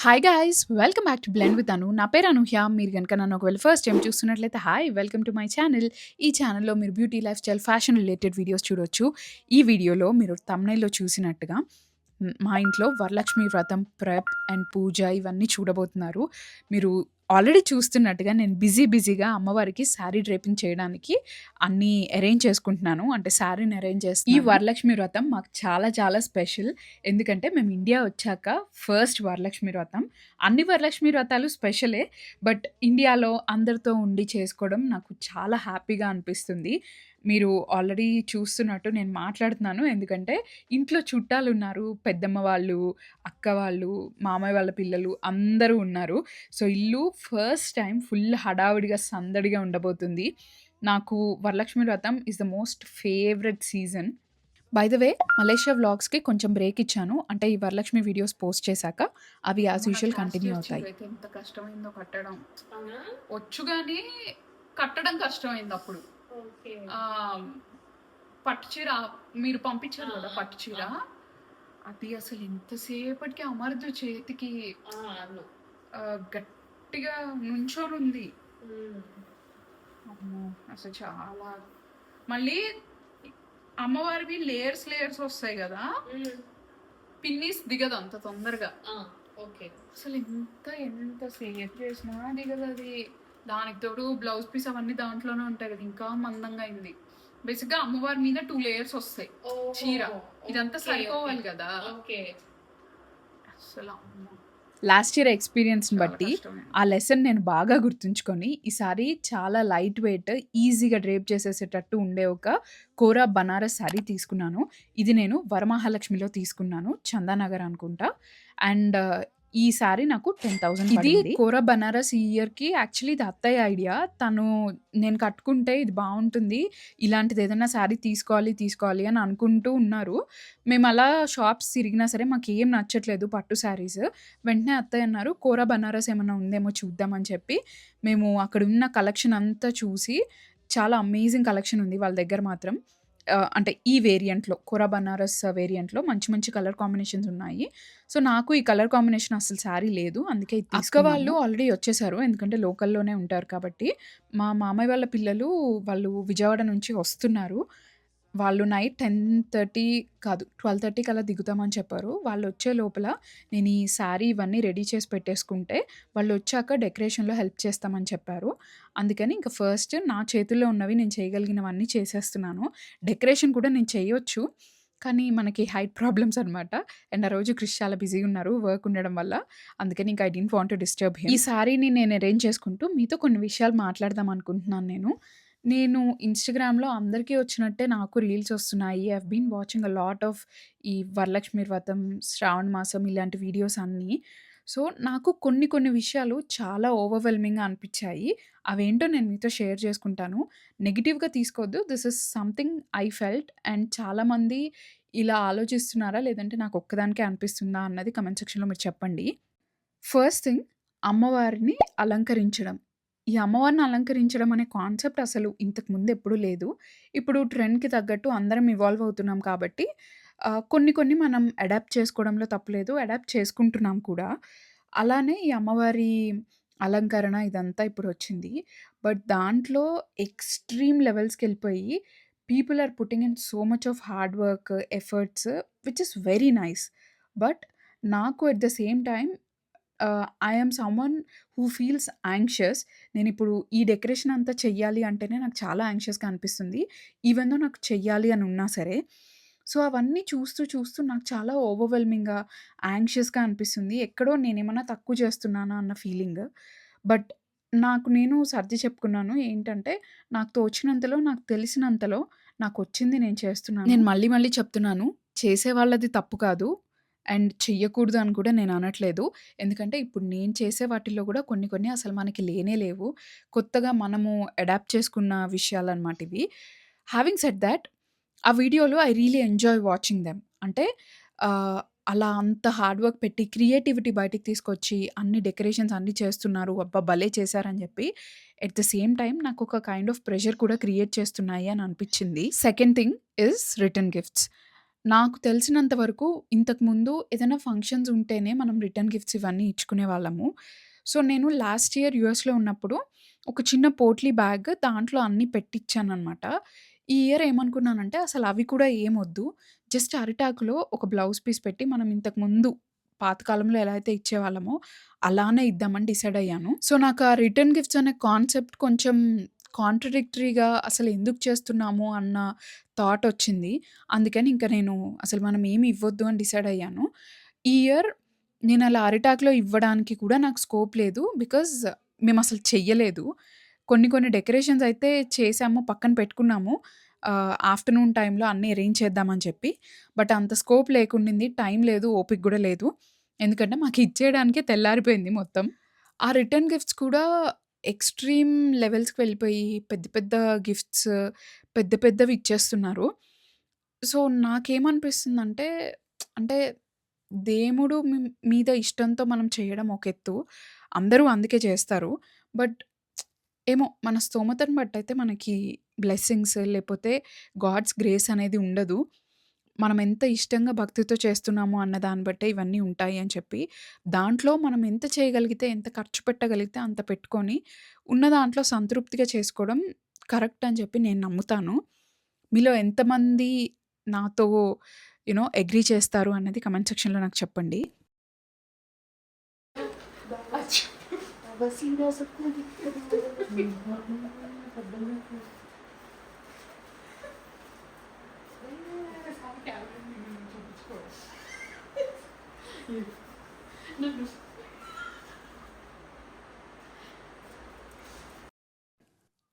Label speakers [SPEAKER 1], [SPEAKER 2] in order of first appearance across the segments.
[SPEAKER 1] Hi guys! Welcome back to blend with Anu. నా పేరు అనూహ్య. మీరు గనుక నన్ను ఒకవేళ ఫస్ట్ టైమ్ చూస్తున్నట్లయితే hi! Welcome to my channel. ఈ ఛానల్‌లో మీరు beauty, lifestyle, fashion related videos చూడొచ్చు. ఈ వీడియోలో మీరు థంబ్‌నెయిల్‌లో చూసినట్టుగా మా ఇంట్లో వరలక్ష్మి వ్రతం ప్రెప్ అండ్ పూజ ఇవన్నీ చూడబోతున్నారు. మీరు ఆల్రెడీ చూస్తున్నట్టుగా నేను బిజీగా అమ్మవారికి శారీ డ్రేపింగ్ చేయడానికి అన్నీ అరేంజ్ చేసుకుంటున్నాను. అంటే శారీని అరేంజ్ చేస్తున్నాను. ఈ వరలక్ష్మి వ్రతం మాకు చాలా స్పెషల్. ఎందుకంటే మేము ఇండియా వచ్చాక ఫస్ట్ వరలక్ష్మి వ్రతం. అన్ని వరలక్ష్మి వ్రతాలు స్పెషలే. బట్ ఇండియాలో అందరితో ఉండి చేసుకోవడం నాకు చాలా హ్యాపీగా అనిపిస్తుంది. మీరు ఆల్రెడీ చూస్తున్నట్టు నేను మాట్లాడుతున్నాను. ఎందుకంటే ఇంట్లో చుట్టాలున్నారు. పెద్దమ్మ వాళ్ళు, అక్క వాళ్ళు, మామయ్య వాళ్ళ పిల్లలు అందరూ ఉన్నారు. సో, ఇల్లు ఫస్ట్ టైమ్ ఫుల్ హడావిడిగా, సందడిగా ఉండబోతుంది. నాకు Varalakshmi Vratam is the most favourite season. By the way Malaysia వ్లాగ్స్‌కి కొంచెం బ్రేక్ ఇచ్చాను. అంటే ఈ వరలక్ష్మి వీడియోస్ పోస్ట్ చేశాక అవి యాజ్ యూజువల్ కంటిన్యూ అవుతాయి. ఎంత కష్టమైందో కట్టడం.
[SPEAKER 2] అవునా?
[SPEAKER 1] వచ్చు గానీ కట్టడం కష్టమైందప్పుడు.
[SPEAKER 2] ఓకే.
[SPEAKER 1] పట్టు చీర మీరు పంపించారు కదా పట్టు చీర. అది అసలు ఎంతసేపటికి అమరదు చేతికి.
[SPEAKER 2] అవును.
[SPEAKER 1] గట్టిగా నుంచోనుంది.
[SPEAKER 2] హ్మ్.
[SPEAKER 1] అమ్మో! అసలు చాలా మళ్ళీ అమ్మవారివి లేయర్స్ వస్తాయి గదా!
[SPEAKER 2] హ్మ్.
[SPEAKER 1] పిన్నీస్ దిగదు అంత తొందరగా.
[SPEAKER 2] ఓకే.
[SPEAKER 1] అసలు ఎంత సేపు చేసినా దిగదది. దానికి తోడు బ్లౌజ్ పీస్ అవన్నీ దాంట్లోనే ఉంటాయి కదా! ఇంకా మందంగా అయింది. బేసిక్‌గా అమ్మవారి మీద 2 లేయర్స్ వస్తాయి చీర. ఇదంతా సరిపోవాలి గదా!
[SPEAKER 2] ఓకే.
[SPEAKER 1] అస్సల అమ్మో! లాస్ట్ ఇయర్ ఎక్స్‌పీరియన్స్‌ని బట్టి ఆ లెసన్ నేను బాగా గుర్తుంచుకొని, ఈసారి చాలా లైట్ వెయిట్, ఈజీగా డ్రేప్ చేసేసేటట్టు ఉండే ఒక కోరా బనారస్ శారీ తీసుకున్నాను. ఇది నేను వరమహాలక్ష్మిలో తీసుకున్నాను. చందానగర్ అనుకుంటా. అండ్ ఈ శారీ నాకు 10,000 ఇది పడింది. కోరా బనారస్ ఈ ఇయర్‌కి యాక్చువల్లీ ఇది అత్తయ్య ఐడియా. తను నేను కట్టుకుంటే ఇది బావుంటుంది. ఇలాంటిదేదన్నా శారీ తీసుకోవాలి అని అనుకుంటూ ఉన్నారు. మేమలా షాప్స్ తిరిగినా సరే మాకేం నచ్చట్లేదు పట్టు శారీస్. వెంటనే అత్తయ్య అన్నారు, "కోరా బనారస్ ఏమన్నా ఉందేమో చూద్దాం" అని చెప్పి, మేము అక్కడున్న కలెక్షన్ అంతా చూసి, చాలా అమేజింగ్ కలెక్షన్ ఉంది వాళ్ళ దగ్గర మాత్రం. అంటే ఈ వేరియంట్‌లో కోరా బనారస్ వేరియంట్‌లో మంచి కలర్ కాంబినేషన్స్ ఉన్నాయి. సో, నాకు ఈ కలర్ కాంబినేషన్ అస్సలు శారీ లేదు. అందుకే ఇది తీసుకున్నాను. అక్క వాళ్ళు ఆల్రెడీ వచ్చేసారు. ఎందుకంటే లోకల్‌లోనే ఉంటారు కాబట్టి. మా మామయ్య వాళ్ళ పిల్లలు వాళ్ళు విజయవాడ నుంచి వస్తున్నారు. వాళ్ళు నైట్ 10:30 కాదు 12:30 కల్లా దిగుతామని చెప్పారు. వాళ్ళొచ్చే లోపల నేను ఈ శారీ ఇవన్నీ రెడీ చేసి పెట్టేసుకుంటే, వాళ్ళొచ్చాక డెకరేషన్‌లో హెల్ప్ చేస్తామని చెప్పారు. అందుకని ఇంక ఫస్ట్ నా చేతుల్లో ఉన్నవి నేను చేయగలిగినవన్నీ చేసేస్తున్నాను. డెకరేషన్ కూడా నేను చేయొచ్చు. కానీ మనకి హైట్ ప్రాబ్లమ్స్ అనమాట. అండ్ ఆ రోజు క్రిష్ చాలా బిజీగా ఉన్నారు వర్క్ ఉండడం వల్ల. అందుకని ఇంక I didn't want to disturb him. ఈ శారీని నేను అరేంజ్ చేసుకుంటూ మీతో కొన్ని విషయాలు మాట్లాడదాం అనుకుంటున్నాను నేను. నేను ఇన్‌స్టాగ్రామ్‌లో అందరికీ వచ్చినట్టే నాకు రీల్స్ వస్తున్నాయి. I have been watching a lot of ఈ వరలక్ష్మి వ్రతం, శ్రావణ మాసం ఇలాంటి వీడియోస్ అన్నీ. సో, నాకు కొన్ని విషయాలు చాలా ఓవర్‌వెల్మింగ్‌గా అనిపిచ్చాయి. అవేంటో నేను మీతో షేర్ చేసుకుంటాను. నెగెటివ్‌గా తీసుకోవద్దు. This is something I felt and చాలామంది ఇలా ఆలోచిస్తున్నారా? లేదంటే నాకొక్కదానికే అనిపిస్తుందా? అన్నది కామెంట్ సెక్షన్‌లో మీరు చెప్పండి. ఫస్ట్ థింగ్ అమ్మవారిని అలంకరించడం. ఈ అమ్మవారిని అలంకరించడం అనే కాన్సెప్ట్ అసలు ఇంతకు ముందు ఎప్పుడూ లేదు. ఇప్పుడు ట్రెండ్‌కి తగ్గట్టు అందరం ఇవాల్వ్ అవుతున్నాం కాబట్టి కొన్ని మనం అడాప్ట్ చేసుకోవడంలో తప్పులేదు. అడాప్ట్ చేసుకుంటున్నాం కూడా. అలానే ఈ అమ్మవారి అలంకరణ ఇదంతా ఇప్పుడొచ్చింది. బట్ దాంట్లో ఎక్స్‌ట్రీమ్ లెవెల్స్‌కెళ్ళిపోయి people are putting in so much of hard work, efforts which is very nice. But నాకు at the same time I am someone who feels anxious. నేనిప్పుడు ఈ డెకరేషన్ అంతా చెయ్యాలి అంటేనే నాకు చాలా యాంగ్షియస్‌గా అనిపిస్తుంది. ఈవెన్ దో నాకు చెయ్యాలి అని ఉన్నా సరే. సో, అవన్నీ చూస్తూ నాకు చాలా ఓవర్‌వెల్మింగ్‌గా, యాంగ్షియస్‌గా అనిపిస్తుంది. ఎక్కడో నేనేమన్నా తక్కువ చేస్తున్నానా అన్న ఫీలింగ్. బట్ నాకు నేను సర్ది చెప్పుకున్నాను. ఏంటంటే, నాకు తోచినంతలో, నాకు తెలిసినంతలో నాకొచ్చింది నేను చేస్తున్నాను. నేను మళ్ళీ చెప్తున్నాను. చేసేవాళ్ళది తప్పు కాదు. అండ్ చెయ్యకూడదు అని కూడా నేను అనట్లేదు. ఎందుకంటే ఇప్పుడు నేను చేసే వాటిల్లో గూడా కొన్ని అసలు మనకి లేనే లేవు. కొత్తగా మనము అడాప్ట్ చేసుకున్న విషయాలనమాట ఇవి. హావింగ్ సెడ్ థాట్ ఆ వీడియోలో I really enjoy watching them. అంటే అలా అంత హార్డ్ వర్క్ పెట్టి క్రియేటివిటీ బయటికి తీసుకొచ్చి అన్ని డెకరేషన్స్ అన్నీ చేస్తున్నారు. అబ్బా! భలే చేశారని జెప్పి ఎట్ ద సేమ్ టైమ్ నాకొక కైండ్ ఆఫ్ ప్రెషర్ కూడా క్రియేట్ చేస్తున్నాయి అని అనిపిచ్చింది. Second thing is return gifts. నాకు తెలిసినంత వరకు ఇంతకుముందు ఏదైనా ఫంక్షన్స్ ఉంటేనే మనం రిటర్న్ గిఫ్ట్స్ ఇవన్నీ ఇచ్చుకునేవాళ్ళము. సో, నేను లాస్ట్ ఇయర్ యూఎస్‌లో ఉన్నప్పుడు ఒక చిన్న పోట్లీ బ్యాగ్ దాంట్లో అన్నీ పెట్టిచ్చాననమాట. ఈ ఇయర్ ఏమనుకున్నానంటే అసలు అవి కూడా ఏమొద్దు. జస్ట్ అరిటాకులో ఒక బ్లౌజ్ పీస్ పెట్టి మనం ఇంతకుముందు పాతకాలంలో ఎలా అయితే ఇచ్చేవాళ్ళమో అలానే ఇద్దామని డిసైడ్ అయ్యాను. సో, నాకు ఆ రిటర్న్ గిఫ్ట్స్ అనే కాన్సెప్ట్ కొంచెం కాంట్రడిక్టరీగా అసలు ఎందుకు చేస్తున్నాము అన్న థాట్ వచ్చింది. అందుకని ఇంక నేను అసలు మనం ఏమి ఇవ్వొద్దు అని డిసైడ్ అయ్యాను. ఈ ఇయర్ నేనలా అరిటాకులో ఇవ్వడానికి కూడా నాకు స్కోప్ లేదు. బికాజ్ మేమసలు చెయ్యలేదు. కొన్ని కొన్ని డెకరేషన్స్ అయితే చేసాము, పక్కన పెట్టుకున్నాము. ఆఫ్టర్‌నూన్ టైమ్‌లో అన్నీ అరేంజ్ చేద్దామని చెప్పి. బట్ అంత స్కోప్ లేకుండింది. టైం లేదు, ఓపిక గూడా లేదు. ఎందుకంటే మాకిచ్చేయడానికే తెల్లారిపోయింది మొత్తం. ఆ రిటర్న్ గిఫ్ట్స్ కూడా ఎక్స్‌ట్రీమ్ లెవెల్స్‌కి వెళ్ళిపోయి పెద్ద పెద్ద గిఫ్ట్స్ పెద్ద పెద్దవి ఇచ్చేస్తున్నారు. సో, నాకేమనిపిస్తుందంటే అంటే దేవుడు మీద ఇష్టంతో మనం చేయడం ఒక ఎత్తు. అందరూ అందుకే చేస్తారు. బట్ ఏమో మన స్తోమతను బట్టయితే మనకి బ్లెస్సింగ్స్ లేపోతే గాడ్స్ గ్రేస్ అనేది ఉండదు. మనం ఎంత ఇష్టంగా భక్తితో చేస్తున్నాము అన్న దాన్ని బట్టే ఇవన్నీ ఉంటాయి అని చెప్పి, దాంట్లో మనం ఎంత చేయగలిగితే, ఎంత ఖర్చు పెట్టగలిగితే అంత పెట్టుకొని, ఉన్న దాంట్లో సంతృప్తిగా చేసుకోవడం కరెక్ట్ అని చెప్పి నేను నమ్ముతాను. మీలో ఎంతమంది నాతో అగ్రీ చేస్తారు అన్నది కామెంట్ సెక్షన్‌లో నాకు చెప్పండి.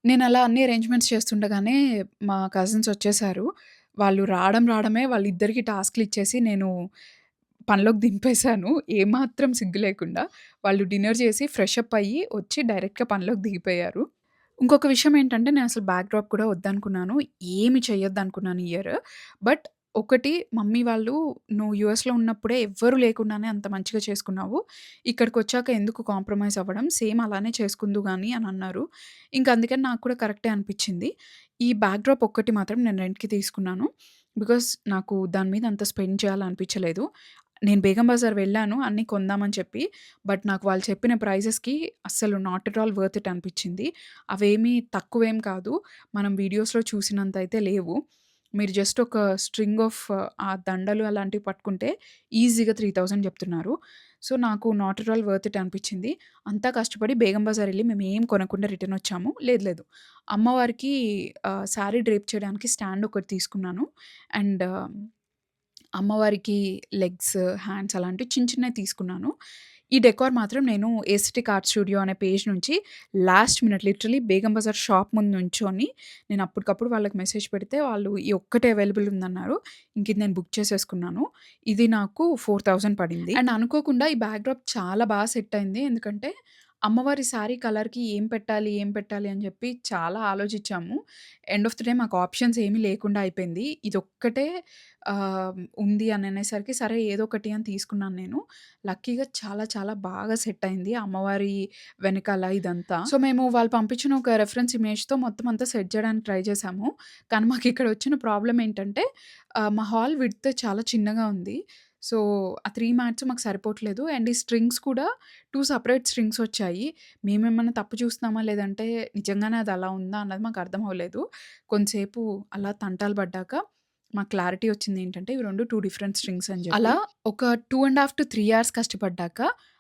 [SPEAKER 1] నేనలా అన్ని అరేంజ్‌మెంట్స్ చేస్తుండగానే మా కజిన్స్ వచ్చేసారు. వాళ్ళు రావడమే వాళ్ళిద్దరికీ టాస్క్‌లిచ్చేసి నేను పనిలోకి దింపేసాను. ఏమాత్రం సిగ్గు లేకుండా. వాళ్ళు డిన్నర్ చేసి ఫ్రెష్ అప్ అయ్యి వచ్చి డైరెక్ట్‌గా పనిలోకి దిగిపోయారు. ఇంకొక విషయం ఏంటంటే నేనసలు బ్యాక్ డ్రాప్ కూడా వద్దనుకున్నాను. ఏమి చెయ్యొద్దనుకున్నాను ఈ ఇయర్. బట్ ఒకటి మమ్మీ వాళ్ళు "నువ్వు యూఎస్‌లో ఉన్నప్పుడే ఎవ్వరు లేకుండానే అంత మంచిగా చేసుకున్నావు. ఇక్కడికొచ్చాక ఎందుకు కాంప్రమైజ్ అవ్వడం? సేమ్ అలానే చేసుకుందువు గాని" అని అన్నారు. ఇంక అందుకని నాకు కూడా కరెక్టే అనిపిచ్చింది. ఈ బ్యాక్ డ్రాప్ ఒక్కటి మాత్రం నేను రెంట్‌కి తీసుకున్నాను. బికాజ్ నాకు దాని మీద అంత స్పెండ్ చేయాలనిపించలేదు. నేను బేగం బజార్ వెళ్ళాను అన్నీ కొందామని చెప్పి. బట్ నాకు వాళ్ళు చెప్పిన ప్రైజెస్‌కి అస్సలు not at all worth it అనిపిచ్చింది. అవేమీ తక్కువేం కాదు. మనం వీడియోస్‌లో చూసినంత అయితే లేవు. మీరు జస్ట్ ఒక స్ట్రింగ్ ఆఫ్ ఆ దండలు అలాంటివి పట్టుకుంటే ఈజీగా 3000 చెప్తున్నారు. సో, నాకు not at all worth it అనిపిచ్చింది. అంతా కష్టపడి బేగం బజార్ ఎళ్లి మేమేం కొనకుండా రిటర్న్ వచ్చాము. లేదు లేదు. అమ్మవారికి శారీ డ్రేప్ చేయడానికి స్టాండ్ ఒకటి తీసుకున్నాను. అండ్ అమ్మవారికి లెగ్స్, హ్యాండ్స్ అలాంటివి చిన్న చిన్నవి తీసుకున్నాను. ఈ డెకార్ మాత్రం నేను ఏస్థెటిక్ ఆర్ట్ స్టూడియో అనే పేజ్ నుంచి last minute literally Begum Bazaar shop ముందు నుంచొని నేను అప్పటికప్పుడు వాళ్ళకి మెసేజ్ పెడితే వాళ్ళు ఈ ఒక్కటే అవైలబుల్ ఉందన్నారు. ఇంక ఇది నేను బుక్ చేసేసుకున్నాను. ఇది నాకు 4000 పడింది. అండ్ అనుకోకుండా ఈ బ్యాక్ డ్రాప్ చాలా బాగా సెట్ అయింది. ఎందుకంటే అమ్మవారి శారీ కలర్‌కి ఏం పెట్టాలి, ఏం పెట్టాలి అని చెప్పి చాలా ఆలోచించాము. ఎండ్ ఆఫ్ ది డే మాకు ఆప్షన్స్ ఏమీ లేకుండా అయిపోయింది. ఇదొక్కటే ఉంది అని అనేసరికి సరే ఏదో ఒకటి అని తీసుకున్నాను నేను. లక్కీగా చాలా చాలా బాగా సెట్ అయింది. అమ్మవారి వెనకాల ఇదంతా. సో, మేము వాళ్ళు పంపించిన ఒక రెఫరెన్స్ ఇమేజ్‌తో మొత్తం అంతా సెట్ చేయడానికి ట్రై చేశాము. కానీ మాకిక్కడ వచ్చిన ప్రాబ్లమ్ ఏంటంటే మా హాల్ విడ్త్ చాలా చిన్నగా ఉంది. సో, ఆ 3 మ్యాట్స్ మాకు సరిపోవట్లేదు. అండ్ ఈ స్ట్రింగ్స్ కూడా 2 సెపరేట్ స్ట్రింగ్స్ వచ్చాయి. మేమేమన్నా తప్పు చూస్తున్నామా? లేదంటే నిజంగానే అది అలా ఉందా? అన్నది మాకు అర్థం అవ్వలేదు. కొంతసేపు అలా తంటాలు పడ్డాక మాకు క్లారిటీ వచ్చిందేంటంటే ఇవి 2 డిఫరెంట్ స్ట్రింగ్స్ అని చెప్పి. అలా ఒక 2.5-3 అవర్స్ కష్టపడ్డాక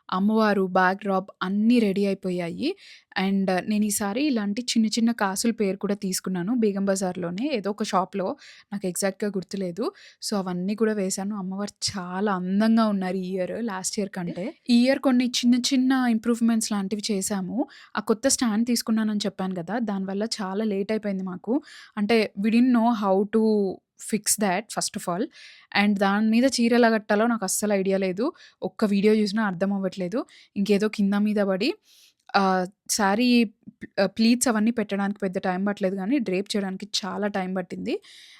[SPEAKER 1] అమ్మవారు, బ్యాక్ డ్రాప్ అన్నీ రెడీ అయిపోయాయి. అండ్ నేను ఈసారి ఇలాంటి చిన్న చిన్న కాసుల పేరు కూడా తీసుకున్నాను. బేగం బజార్‌లోనే ఏదో ఒక షాప్‌లో నాకు ఎగ్జాక్ట్‌గా గుర్తులేదు. సో, అవన్నీ కూడా వేశాను. అమ్మవారు చాలా అందంగా ఉన్నారు ఈ ఇయర్ లాస్ట్ ఇయర్ కంటే. ఈ ఇయర్ కొన్ని చిన్న చిన్న ఇంప్రూవ్‌మెంట్స్ లాంటివి చేశాము. ఆ కొత్త స్టాండ్ తీసుకున్నానని చెప్పాను కదా! దానివల్ల చాలా లేట్ అయిపోయింది మాకు. అంటే we didn't know how to fix that first of all. And దాని మీద చీర ఎలా కట్టాలో నాకు అస్సలు ఐడియా లేదు. ఒక్క వీడియో చూసినా అర్థం అవ్వట్లేదు. ఇంకేదో కింద మీద పడి శారీ ప్లీట్స్ అవన్నీ పెట్టడానికి పెద్ద టైం పట్టలేదు గానీ, డ్రేప్ చేయడానికి చాలా టైం పట్టింది.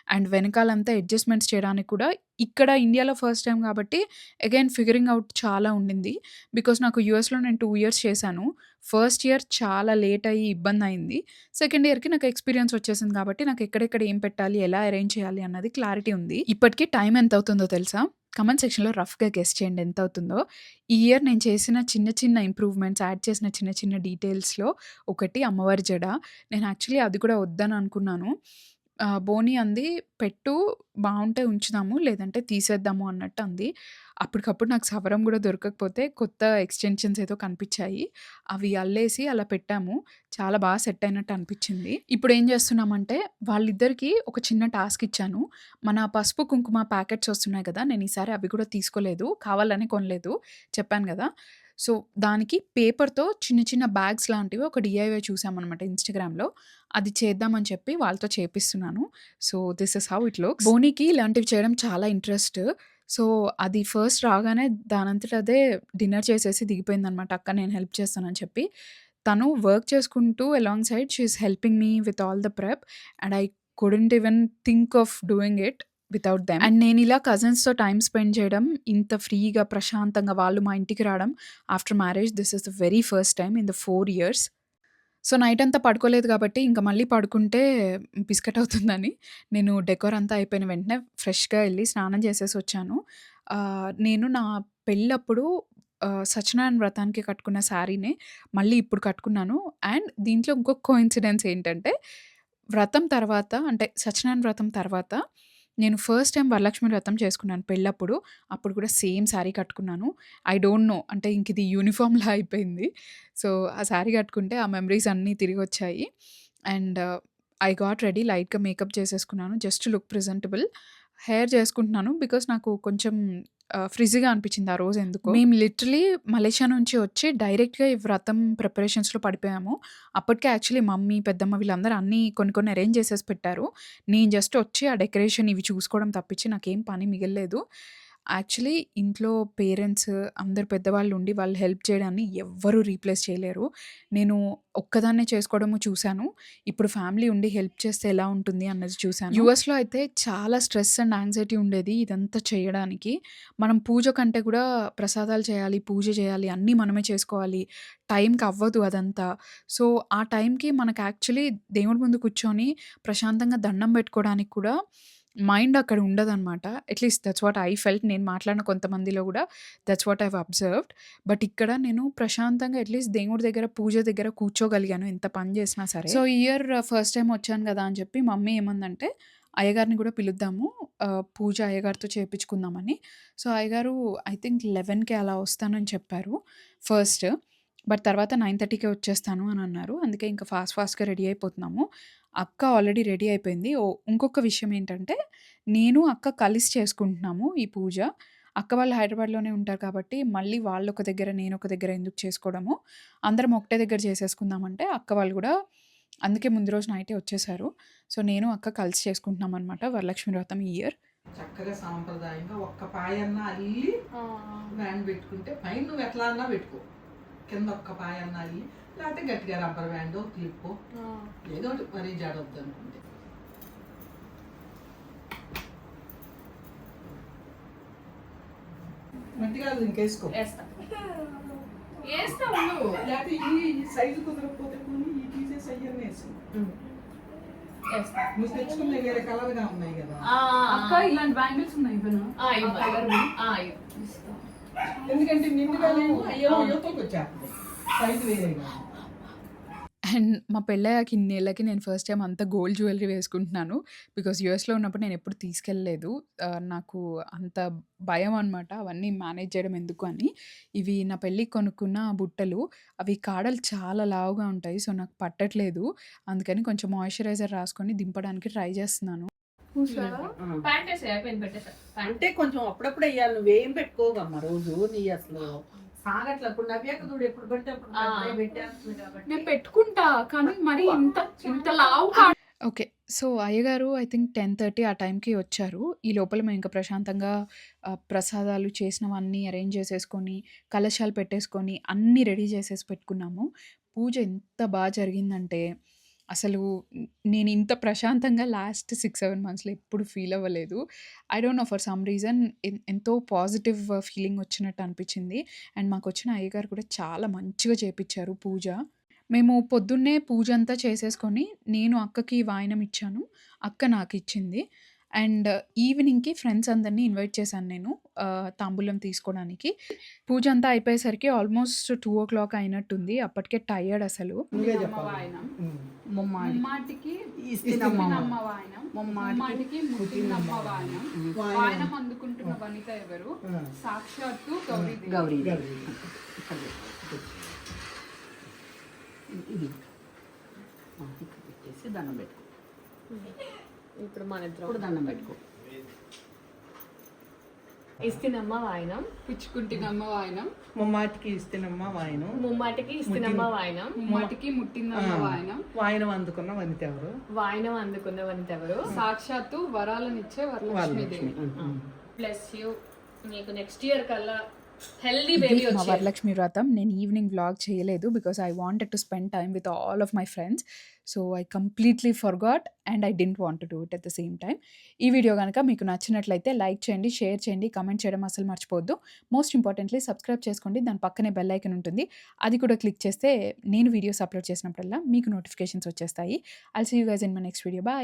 [SPEAKER 1] అండ్ వెనకాలంతా అడ్జస్ట్‌మెంట్స్ చేయడానికి కూడా ఇక్కడ ఇండియాలో ఫస్ట్ టైమ్ కాబట్టి అగైన్ ఫిగరింగ్ ఔట్ చాలా ఉండింది. బికాజ్ నాకు యూఎస్‌లో నేను 2 ఇయర్స్ చేశాను. ఫస్ట్ ఇయర్ చాలా లేట్ అయ్యి ఇబ్బందయింది. సెకండ్ ఇయర్‌కి నాకు ఎక్స్‌పీరియన్స్ వచ్చేసింది కాబట్టి నాకు ఎక్కడెక్కడ ఏం పెట్టాలి, ఎలా అరేంజ్ చేయాలి అన్నది క్లారిటీ ఉంది. ఇప్పటికి టైం ఎంతవుతుందో తెలుసా? కామెంట్ సెక్షన్‌లో రఫ్‌గా గెస్ చేయండి ఎంతవుతుందో. ఈ ఇయర్ నేను చేసిన చిన్న చిన్న ఇంప్రూవ్‌మెంట్స్, యాడ్ చేసిన చిన్న చిన్న డీటెయిల్స్‌లో ఒకటి అమ్మవారి జడ. నేను యాక్చువల్లీ అది కూడా వద్దని అనుకున్నాను. బోని అంది, "పెట్టు బావుంటే ఉంచుదాము, లేదంటే తీసేద్దాము" అన్నట్టు అంది. అప్పటికప్పుడు నాకు సవరం గూడా దొరకకపోతే కొత్త ఎక్స్‌టెన్షన్స్ ఏదో కనిపిచ్చాయి. అవి అల్లేసి అలా పెట్టాము. చాలా సెట్ అయినట్టు అనిపిచ్చింది. ఇప్పుడేం చేస్తున్నామంటే వాళ్ళిద్దరికీ ఒక చిన్న టాస్క్ ఇచ్చాను. మన పసుపు, కుంకుమ ప్యాకెట్స్ వస్తున్నాయి గదా! నేను ఈసారి అవి కూడా తీసుకోలేదు. కావాలనే కొనలేదు. చెప్పాను గదా! సో, దానికి పేపర్‌తో చిన్న చిన్న బ్యాగ్స్ లాంటివి ఒక డీఐవై చూసామనమాట ఇన్‌స్టాగ్రామ్‌లో. అది చేద్దామని చెప్పి వాళ్ళతో చేపిస్తున్నాను. So, this is how it looks. బోనీకి ఇలాంటివి చేయడం చాలా ఇంట్రెస్ట్. సో, అది ఫస్ట్ రాగానే దానంతట అదే డిన్నర్ చేసేసి దిగిపోయిందనమాట. "అక్క నేను హెల్ప్ చేస్తానని" చెప్పి. తను వర్క్ చేసుకుంటూ along side she is helping me with all the prep and I couldn't even think of doing it without them. And నేనిలా కజిన్స్‌తో టైమ్ స్పెండ్ చేయడం, ఇంత ఫ్రీగా, ప్రశాంతంగా వాళ్ళు మా ఇంటికి రావడం after marriage this is the very first time in the 4 years. So, నైటంతా పడుకోలేదు గాబట్టి, ఇంక మళ్ళీ పడుకుంటే బిస్కెట్ అవుతుందని, నేను డెకోర్ అంతా అయిపోయిన వెంటనే ఫ్రెష్‌గా ఎళ్లి స్నానం చేసేసొచ్చాను. నేను నా పెళ్ళప్పుడు సత్యనారాయణ వ్రతానికి కట్టుకున్న శారీనే మళ్ళీ ఇప్పుడు కట్టుకున్నాను. అండ్ దీంట్లో ఇంకొక కోయిన్సిడెన్స్ ఏంటంటే, వ్రతం తర్వాత అంటే సత్యనారాయణ వ్రతం తర్వాత నేను ఫస్ట్ టైమ్ వరలక్ష్మి వ్రతం చేసుకున్నాను పెళ్ళప్పుడు. అప్పుడు కూడా సేమ్ శారీ కట్టుకున్నాను. ఐ డోంట్ నో అంటే ఇంకిది యూనిఫార్మ్‌లా అయిపోయింది. సో, ఆ శారీ కట్టుకుంటే ఆ మెమరీస్ అన్నీ తిరిగొచ్చాయి. అండ్ ఐ గాట్ రెడీ లైట్‌గా మేకప్ చేసేసుకున్నాను. Just look presentable. హెయిర్ చేసుకుంటున్నాను. బికాజ్ నాకు కొంచెం ఫ్రిజీగా అనిపించింది ఆ రోజు ఎందుకో. మేము లిటరల్లీ మలేషియా నుంచి వచ్చి డైరెక్ట్‌గా ఈ వ్రతం ప్రిపరేషన్స్‌లో పడిపోయాము. అప్పటికే యాక్చువల్లీ మమ్మీ, పెద్దమ్మ వీళ్ళందరూ అన్నీ కొన్ని కొన్ని అరేంజ్ చేసేసి పెట్టారు. నేను జస్ట్ వచ్చి ఆ డెకరేషన్ ఇవి చూసుకోవడం తప్పించి నాకేం పని మిగల్లేదు. యాక్చువల్లీ ఇంట్లో పేరెంట్స్ అందరు పెద్దవాళ్ళు ఉండి వాళ్ళు హెల్ప్ చేయడాన్ని ఎవ్వరూ రీప్లేస్ చేయలేరు. నేను ఒక్కదాన్నే చేసుకోవడము చూశాను. ఇప్పుడు ఫ్యామిలీ ఉండి హెల్ప్ చేస్తే ఎలా ఉంటుంది అన్నది చూశాను. యూఎస్‌లో అయితే చాలా స్ట్రెస్ అండ్ యాంగ్జైటీ ఉండేది ఇదంతా చేయడానికి. మనం పూజ కంటే కూడా ప్రసాదాలు చేయాలి, పూజ చేయాలి, అన్నీ మనమే చేసుకోవాలి. టైంకి అవ్వదు అదంతా. సో, ఆ టైంకి మనకు యాక్చువల్లీ దేవుడి ముందు కూర్చొని ప్రశాంతంగా దండం పెట్టుకోవడానికి కూడా మైండ్ అక్కడ ఉండదనమాట. At least that's what I felt. నేను మాట్లాడిన కొంతమందిలో కూడా that's what I have observed. But ఇక్కడ నేను ప్రశాంతంగా అట్‌లీస్ట్ దేవుడి దగ్గర, పూజ దగ్గర కూర్చోగలిగాను ఎంత పని చేసినా సరే. సో, ఈ ఇయర్ ఫస్ట్ టైమ్ వచ్చాను కదా అని చెప్పి మమ్మీ ఏమందంటే, అయ్యగారిని కూడా పిలుద్దాము, పూజ అయ్యగారితో చేపించుకుందామని. సో, అయ్యగారు ఐ థింక్ 11కి అలా వస్తానని చెప్పారు ఫస్ట్. బట్ తర్వాత 9:30కే వచ్చేస్తాను అని అన్నారు. అందుకే ఇంకా ఫాస్ట్‌గా రెడీ అయిపోతున్నాము. అక్క ఆల్రెడీ రెడీ అయిపోయింది. ఇంకొక విషయం ఏంటంటే, నేను, అక్క కలిసి చేసుకుంటున్నాము ఈ పూజ. అక్క వాళ్ళు హైదరాబాద్‌లోనే ఉంటారు కాబట్టి, మళ్ళీ వాళ్ళొక దగ్గర, నేనొక దగ్గర ఎందుకు చేసుకోవడము, అందరం ఒకటే దగ్గర చేసేసుకుందామంటే, అక్క వాళ్ళు కూడా అందుకే ముందు రోజు నైటే వచ్చేసారు. సో, నేను, అక్క కలిసి చేసుకుంటున్నామనమాట వరలక్ష్మి వ్రతం ఈ ఇయర్.
[SPEAKER 3] చక్కగా సాంప్రదాయంగా ఒక్క పాయన్న అల్లి వ్యాండ్ పెట్టుకుంటే పైన నువ్వు ఎట్లా అన్నా పెట్టుకో, కింద ఒక్క పాయన్న అల్లి, లేకపోతే గట్టిగా రబ్బర్ బ్యాండ్ క్లిప్ ఏదో ఒకటి మరీ జాడొద్దు అనుకుంటే. మట్టి కాదు ఇంకేసుకో, లేకపోతే ఈ సైజు కుదరకపోతే ఈ తీసేసి అయ్యన్నీ వేసుకో. నువ్వు తెచ్చుకున్న వేరే కలర్ గా ఉన్నాయి కదా
[SPEAKER 1] అక్క, ఇలాంటి బ్యాంగిల్స్ ఉన్నాయి
[SPEAKER 3] ఎందుకంటే నిండుగా లేవు, అయ్యో యువతకు వచ్చేస్తుంది సైజు వేరేగా.
[SPEAKER 1] అండ్ మా పెళ్ళయ్యాక ఇన్నేళ్ళకి నేను ఫస్ట్ టైం అంత గోల్డ్ జ్యువెలరీ వేసుకుంటున్నాను. బికాజ్ యూఎస్‌లో ఉన్నప్పుడు నేను ఎప్పుడు తీసుకెళ్ళలేదు. నాకు అంత భయం అనమాట అవన్నీ మేనేజ్ చేయడం ఎందుకు అని. ఇవి నా పెళ్ళికి కొనుక్కున్న బుట్టలు. అవి కాడలు చాలా లావుగా ఉంటాయి. సో, నాకు పట్టట్లేదు. అందుకని కొంచెం మాయిశ్చరైజర్ రాసుకొని దింపడానికి ట్రై చేస్తున్నాను.
[SPEAKER 3] అంటే కొంచెం అప్పుడప్పుడు అయ్యాలి, నువ్వేం పెట్టుకోగమ్మా రోజు నీ అసలు సాగట్లప్పుడు నవ్యాక చూడు ఎప్పుడు పడితే అప్పుడు పెట్టేస్తుంది కాబట్టి.
[SPEAKER 1] నేను పెట్టుకుంటా కానీ మరి ఇంత లావు ఓకే. సో, అయ్యగారు ఐ థింక్ 10:30 ఆ టైంకి వచ్చారు. ఈ లోపల మేము ఇంకా ప్రశాంతంగా ప్రసాదాలు చేసినవన్నీ అరేంజ్ చేసేసుకొని, కలశాలు పెట్టేసుకొని, అన్నీ రెడీ చేసేసి పెట్టుకున్నాము. పూజ ఎంత బాగా జరిగిందంటే అసలు నేను ఇంత ప్రశాంతంగా లాస్ట్ 6-7 మంత్స్‌లో ఎప్పుడు ఫీల్ అవ్వలేదు. I don't know for some reason ఎంతో పాజిటివ్ ఫీలింగ్ వచ్చినట్టు అనిపించింది. అండ్ మాకొచ్చిన అయ్యగారు కూడా చాలా మంచిగా చేపిచ్చారు పూజ. మేము పొద్దున్నే పూజ అంతా చేసేసుకొని నేను అక్కకి వాయనం ఇచ్చాను. అక్క నాకిచ్చింది. అండ్ ఈవినింగ్‌కి ఫ్రెండ్స్ అందరిని ఇన్వైట్ చేశాను నేను తాంబూలం తీసుకోవడానికి. పూజ అంతా అయిపోయేసరికి ఆల్మోస్ట్ 2:00 అయినట్టుంది. అప్పటికే టైర్డ్ అసలు.
[SPEAKER 3] నువ్వే
[SPEAKER 2] అమ్మ
[SPEAKER 3] చెప్పాలి.
[SPEAKER 2] వాయనం
[SPEAKER 3] ముమ్మాడి
[SPEAKER 2] ముమ్మాటికి
[SPEAKER 3] ఇస్తినమ్మ
[SPEAKER 2] ఇస్తినమ్మ వాయనం ముమ్మాటికి ముట్టినమ్మ వాయనం వాయనం అందుకుంటున్న వనిత ఎవరు? సాక్షాత్తు గౌరీదేవి.
[SPEAKER 4] గౌరీ
[SPEAKER 3] గౌరీ.
[SPEAKER 4] ఇది ఇక్కడ పెట్టేసి దండం పెట్టుకో.
[SPEAKER 2] ఇప్పుడు మన ఇద్దరం
[SPEAKER 4] ఇప్పుడు దండం పెట్టుకో.
[SPEAKER 2] ఇస్తినమ్మ వాయనం
[SPEAKER 1] పుచ్చుకుంటినమ్మ వాయనం,
[SPEAKER 3] ముమ్మాటికి ఇస్తేనమ్మ వాయనం
[SPEAKER 2] ముమ్మాటికి ఇస్తినమ్మ వాయనం
[SPEAKER 1] ముమ్మాటికి ముట్టిందమ్మ వాయనం,
[SPEAKER 3] వాయనం అందుకున్న వనిత ఎవరు?
[SPEAKER 2] వాయనం అందుకున్న వనిత ఎవరు?
[SPEAKER 1] సాక్షాత్తు వరాలనిచ్చే వరలక్ష్మీదేవి.
[SPEAKER 2] Bless you. నీకు నెక్స్ట్ ఇయర్ కల్లా హెల్దీ
[SPEAKER 1] ఇది
[SPEAKER 2] బేబీ
[SPEAKER 1] మా
[SPEAKER 2] వచ్చేది.
[SPEAKER 1] వరలక్ష్మి వ్రతం. నేను ఈవినింగ్ వ్లాగ్ చేయలేదు because I wanted to spend time with all of my friends. So I completely forgot and I didn't want to do it at the same time. ఈ video కనుక మీకు నచ్చినట్లయితే లైక్ చేయండి, షేర్ చేయండి, comment చేయడం అసలు మర్చిపోవద్దు. మోస్ట్ ఇంపార్టెంట్లీ సబ్స్క్రైబ్ చేసుకోండి. దాని పక్కనే బెల్ ఐకన్ ఉంటుంది, అది కూడా క్లిక్ చేస్తే నేను వీడియోస్ అప్లోడ్ చేసినప్పుడల్లా మీకు నోటిఫికేషన్స్ వచ్చేస్తాయి. I'll see you guys in my next video. Bye.